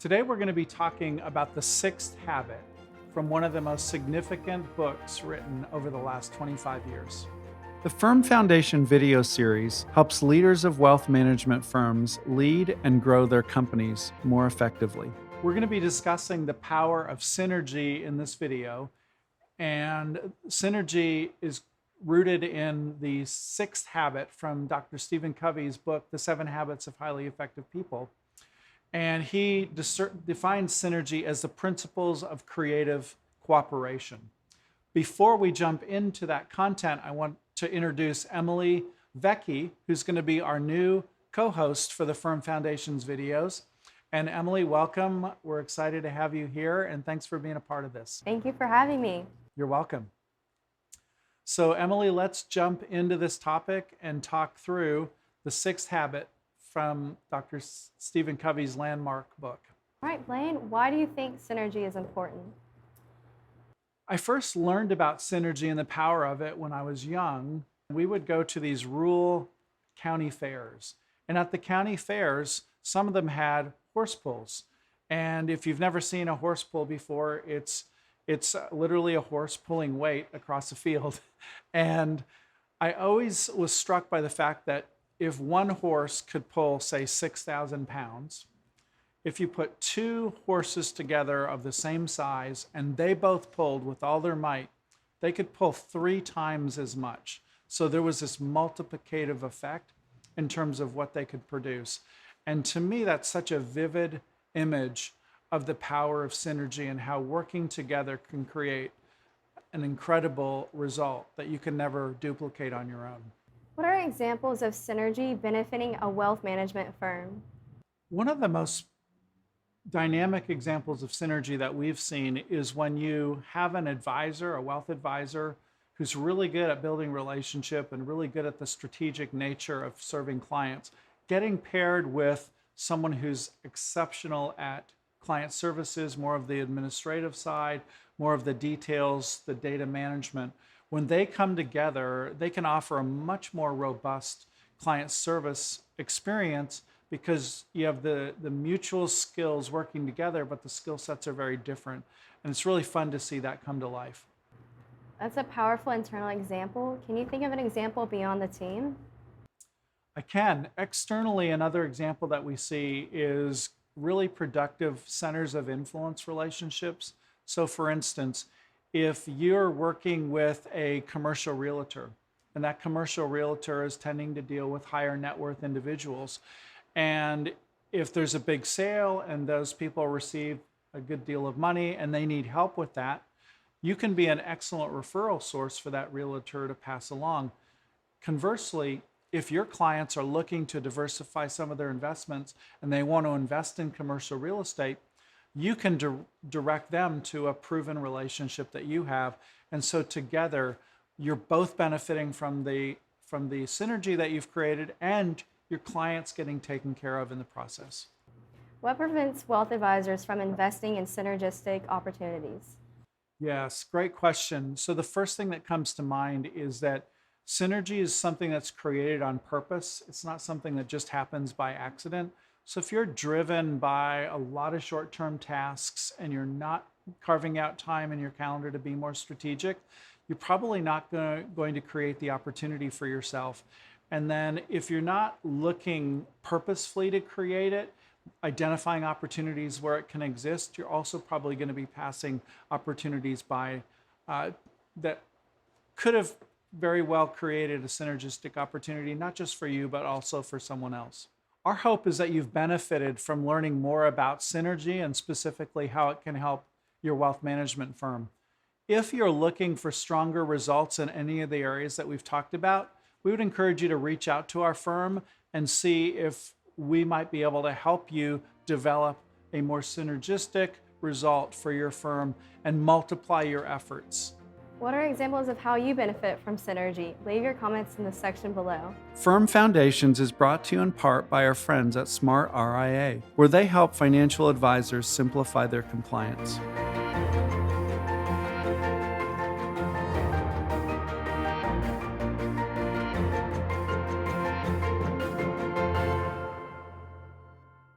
Today we're going to be talking about the sixth habit from one of the most significant books written over the last 25 years. The Firm Foundation video series helps leaders of wealth management firms lead and grow their companies more effectively. We're going to be discussing the power of synergy in this video, and synergy is rooted in the sixth habit from Dr. Stephen Covey's book, The 7 Habits of Highly Effective People. And he defines synergy as the principles of creative cooperation. Before we jump into that content, I want to introduce Emily Vecchi, who's going to be our new co-host for the Firm Foundation's videos. And Emily, welcome. We're excited to have you here, and thanks for being a part of this. Thank you for having me. You're welcome. So Emily, let's jump into this topic and talk through the sixth habit from Dr. Stephen Covey's landmark book. All right, Blaine, why do you think synergy is important? I first learned about synergy and the power of it when I was young. We would go to these rural county fairs. And at the county fairs, some of them had horse pulls. And if you've never seen a horse pull before, it's literally a horse pulling weight across a field. And I always was struck by the fact that if one horse could pull, say, 6,000 pounds, if you put two horses together of the same size and they both pulled with all their might, they could pull 3 times as much. So there was this multiplicative effect in terms of what they could produce. And to me, that's such a vivid image of the power of synergy and how working together can create an incredible result that you can never duplicate on your own. What are examples of synergy benefiting a wealth management firm? One of the most dynamic examples of synergy that we've seen is when you have an advisor, a wealth advisor, who's really good at building relationship and really good at the strategic nature of serving clients, getting paired with someone who's exceptional at client services, more of the administrative side, more of the details, the data management. When they come together, they can offer a much more robust client service experience because you have the mutual skills working together, but the skill sets are very different. And it's really fun to see that come to life. That's a powerful internal example. Can you think of an example beyond the team? I can. Externally, another example that we see is really productive centers of influence relationships. So for instance, if you're working with a commercial realtor, and that commercial realtor is tending to deal with higher net worth individuals, and if there's a big sale and those people receive a good deal of money and they need help with that, you can be an excellent referral source for that realtor to pass along. Conversely, if your clients are looking to diversify some of their investments and they want to invest in commercial real estate, you can direct them to a proven relationship that you have. And so together, you're both benefiting from the synergy that you've created and your clients getting taken care of in the process. What prevents wealth advisors from investing in synergistic opportunities? Yes, great question. So the first thing that comes to mind is that synergy is something that's created on purpose. It's not something that just happens by accident. So if you're driven by a lot of short-term tasks and you're not carving out time in your calendar to be more strategic, you're probably not going to create the opportunity for yourself. And then if you're not looking purposefully to create it, identifying opportunities where it can exist, you're also probably going to be passing opportunities by that could have very well created a synergistic opportunity, not just for you, but also for someone else. Our hope is that you've benefited from learning more about synergy and specifically how it can help your wealth management firm. If you're looking for stronger results in any of the areas that we've talked about, we would encourage you to reach out to our firm and see if we might be able to help you develop a more synergistic result for your firm and multiply your efforts. What are examples of how you benefit from synergy? Leave your comments in the section below. Firm Foundations is brought to you in part by our friends at SmartRIA, where they help financial advisors simplify their compliance.